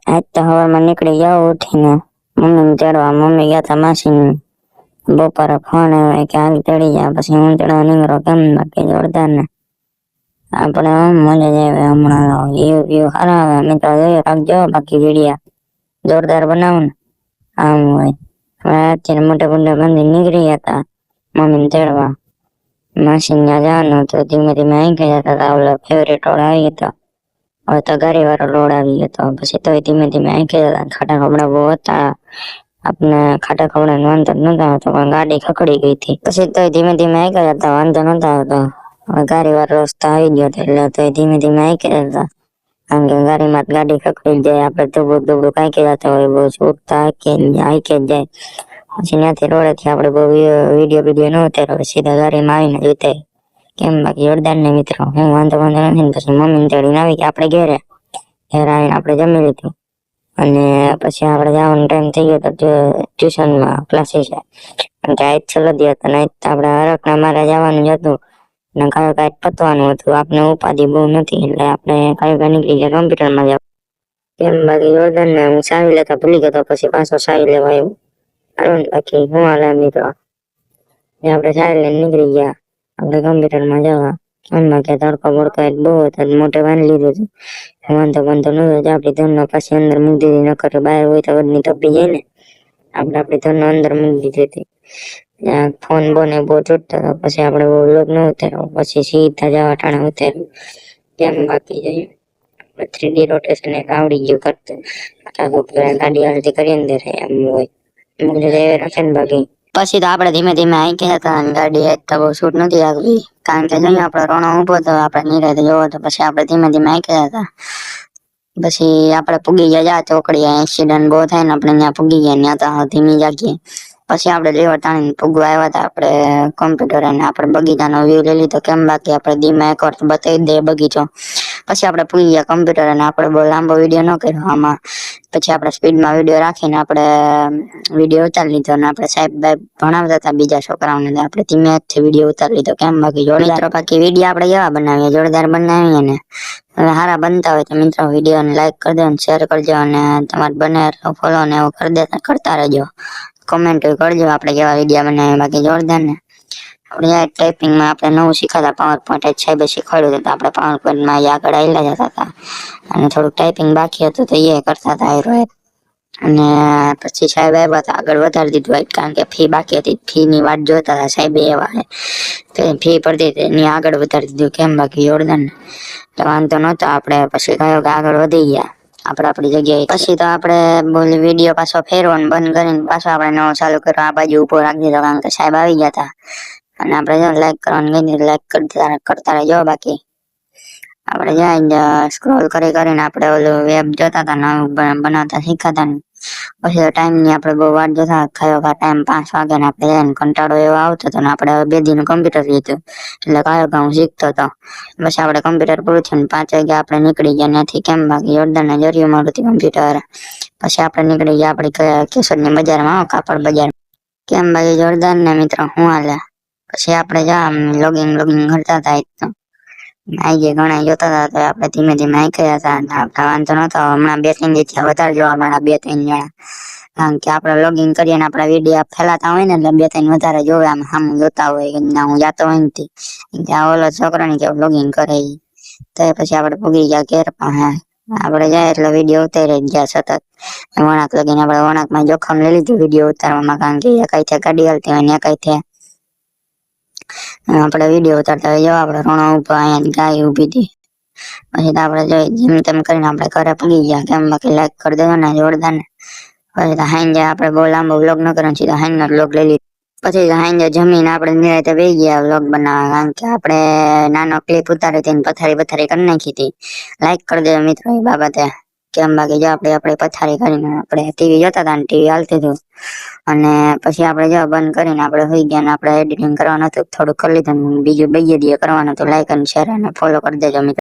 આજ તો સવારમાં નીકળી જાવ ઉઠીને મમ્મીને તેડવા. મમ્મી ગયા તા માસીને. બપોરે ફોન આવ્યો કે હાલ તેડી જા. પછી હું તેડવા નીકળો. કેમ બાકી જોરદાર ને આપણે મજા જ આવે. હમણાં વ્યૂ સારા આવે. મિત્રો જોઈ રાખજો બાકી વિડીયા જોરદાર બનાવું ને આમ હોય. અત્યારે મોટા ગુંડા બાંધી નીકળી ગયા હતા મમ્મીને તેડવા. માસીને ત્યાં જવાનું હતું. ધીમે ધીમે આવી ગયા હતા. ઓલો ફેવરેટ રોડ આવી ગયો. હવે તો ગાડી વાળો રોડ આવી ગયો. પછી તો ધીમે ધીમે આવી ગયા હતા. ખાટા ખબડા બહુ હતા. આપણે ખાટા ખબડા વાંધો નતો આવતો પણ ગાડી ખકડી ગઈ હતી. પછી તો ધીમે ધીમે આવી ગયા હતા. વાંધો નતો આવતો. ગાડી વાળો રસ્તો આવી ગયો એટલે તો ધીમે ધીમે આવી ગયા હતા. કારણ કે ગાડીમાં ગાડી ખકડી જાય. આપણે દુબળું દુબળું કઈ જતા હોય બહુ છૂટતા આવી કે જાય. પછી ત્યાંથી રોડેથી આપણે બહુ વિડીયો ન ઉતાર્યો. સીધા ગાડીમાં આવીને ઉતારી. કેમ બાકી જોરદાર ને મિત્રો હું વાંધો નથી. પછી મમ્મીને તેડીને આવી કે આપણે ઘેરે આવીને આપણે જમી લીધું. અને પછી આપણે જવાનો ટાઈમ થઈ ગયો તો ટ્યુશનમાં ક્લાસીસ કારણ કે આજ છેલ્લો દિવસ હતો. નહીં તો આપણે હરખના મારે જવાનું જ હતું ને કાંઈ પતવાનું હતું. આપણે ઉપાધિ બહુ નથી એટલે આપણે કાંઈ નીકળી ગયા કોમ્પ્યુટરમાં જાવ. કેમ બાકી જોરદાર ને હું સાવી લેતા ભૂલી ગયો. પછી પાછો સાવી લેવા આવ્યો. બાકી હું હાલે મિત્રો આપણે સાવી લઈને નીકળી ગયા આપણે કોમ્પ્યુટરમાં જવા. એમાં કે તડકો બડકો બહુ હતો. મોટે બાંધી લીધું હતું. વાંધો નતો. આપણી ધનનો પાછી અંદર મૂકી દીધી. ન કરે બહાર હોય તો વધની તપી જાય ને. આપણે આપણી ધનનો અંદર મૂકી દીધી હતી. ફોન બોને બહુ તૂટતો હતો. પછી આપણે બહુ લોક ન ઉતાર્યો. પછી સીધા જવા ટાણા ઉતાર્યું. કેમ બાકી જઈએ 3D રોટેશન એક આવડી ગયું કરતું. ગાડી હાલતી કરીને દે એમ હોય રાખે ને બાકી. પછી તો આપણે ધીમે ધીમે આવી ગયા હતા. ગાડી તો બહુ છૂટ નથી આગવી કારણ કે જોઈએ આપણો રોણો ઉભો હતો. આપણે નિરાતે જોવો તો પછી આપણે ધીમે ધીમે આવી ગયા હતા. પછી આપણે પૂગી ગયા ચોકડી. એક્સિડન્ટ બહુ થાય ને આપણે ત્યાં પૂગી ગયા. ત્યાં તો ધીમી જાગીએ. પછી આપણે લેવા ટાણીને પૂગવા આવ્યા હતા આપણે કોમ્પ્યુટર અને આપણે બગીચાનો વ્યૂ લઈ લીધો. કેમ બાકી આપણે ધીમે એક વાર બતાવી દે બગીચો. પછી આપણે પૂગી ગયા કોમ્પ્યુટર અને આપણે બહુ લાંબો વિડીયો ન કર્યો આમાં. પછી આપણે સ્પીડમાં વિડીયો રાખીને આપણે વિડીયો ઉતારી લીધો. અને આપણે સાહેબ ભણાવતા હતા બીજા છોકરાઓને આપણે ધીમેથી વિડીયો ઉતારી લીધો. કેમ બાકી જોરદાર. બાકી વિડીયો આપણે એવા બનાવીએ જોરદાર બનાવીએ ને હવે સારા બનતા હોય તો મિત્રો વિડીયોને લાઈક કરી દો અને શેર કરજો. અને તમારે બને ફોલો ને એવું કરતા રહેજો. કોમેન્ટ કરજો આપણે કેવા વિડીયો બનાવીએ. બાકી જોરદાર ને આપણે ટાઈપિંગમાં આપણે નવું શીખાતા પાવર પોઈન્ટ સાહેબે શીખવાડ્યું હતું. આપણે પાવર પોઈન્ટમાં આગળ આવેલા જતા હતા અને થોડુંક ટાઈપિંગ બાકી હતું તો એ કરતા હતા. અને પછી સાહેબ આવ્યા હતા આગળ વધારી દીધું કારણ કે ફી બાકી હતી. ફી ની વાટ જોતા હતા સાહેબ એવા ફી પડતી હતી એની આગળ વધારી દીધું. કેમ બાકી જોરદાર ને વાંધો નતો. આપણે પછી કયો કે આગળ વધી ગયા આપણે આપણી જગ્યાએ. પછી તો આપણે બોલી વિડીયો પાછો ફેરવાનો બંધ કરીને પાછો આપણે નવો ચાલુ કર્યો. આ બાજુ ઉભો રાખી દીધો કારણ કે સાહેબ આવી ગયા હતા. અને આપણે જો લાઈક કરવાનું કઈ લાઈક કરતા રહેજો. બાકી આપણે જ્યાં સ્ક્રોલ કરીને આપણે ઓલું વેબ જોતા હતા નવું બનાવતા શીખાતા ને. પછી ટાઈમ ની આપણે બહુ વાટ જોતા કયો ટાઈમ 5 વાગે ને આપણે કંટાળો એવો આવતો હતો ને આપણે બેદીનું કોમ્પ્યુટર લીધું એટલે કયો હું શીખતો હતો. પછી આપણે કોમ્પ્યુટર પૂરું થયું ને 5 વાગે આપણે નીકળી ગયા ત્યાંથી. કેમ બાકી જોરદાર ને જરિયું મારું કોમ્પ્યુટર. પછી આપણે નીકળી ગયા આપણી કેશોદની બજારમાં કાપડ બજાર. કેમ બાકી જોરદાર ને મિત્રો હું હાલે. પછી આપણે લોગિંગ કરતા હતા. આઈ ઘણા જોતા હતા તો આપણે ધીમે ધીમે આવી ગયા હતા. વાંધો નતો. હમણાં 2-3 દિવસથી વધારે જોવા મળ્યા 2-3 જણા. કારણ કે આપણે લોગિંગ કરીએ ને આપણા વિડીયો ફેલાતા હોય ને એટલે 2-3 વધારે જોવે. આમ સામે જોતા હોય કે હું જાતો હોય ને ઓલો છોકરાની કે લોગિંગ કરે તો પછી આપણે પૂગી ગયા ઘેર. પણ આપણે જાય એટલે વિડીયો ઉતારી ગયા સતત વણાક લગીને. આપણે વણાકમાં જોખમ લઈ લીધું વિડીયો ઉતારવામાં કારણ કે એકાઈથી ગાડી હાલતી હોય ને એકાઈથી આપણે વિડીયો ઉતારતા હોય. જો આપણે રોણો ઉભા અહીંયા ગાય ઉભી હતી. પછી તો આપણે જોઈ જેમ તેમ કરીને આપણે ઘરે પૂગી ગયા. કેમ બાકી લાઈક કરી દેજો ને જોરદાર ને. પછી તો હાઈ આપણે બહુ લાંબો વ્લોગ ન કરવાનો સીધો હાઈનો વ્લોગ લઈ લીધો. પછી હાઈ જમીન આપણે નિરાતે બેસી ગયા વ્લોગ બનાવવા કારણ કે આપણે નાનો ક્લિપ ઉતારી હતી પથારી કરી નાખી હતી. લાઈક કરી દેજો મિત્રો એ બાબતે. કેમ બાકી જો આપણે પથારી કરીને આપણે ટીવી જોતા હતા ને ટીવી હાલતું હતું. અને પછી આપણે જો બંધ કરીને આપણે સુઈ ગયા ને આપણે એડિટિંગ કરવાનું હતું થોડુંક કરી લીધું. બીજું 2 દિવસ કરવાનું હતું. લાઈક અને શેર અને ફોલો કરી દેજો મિત્રો.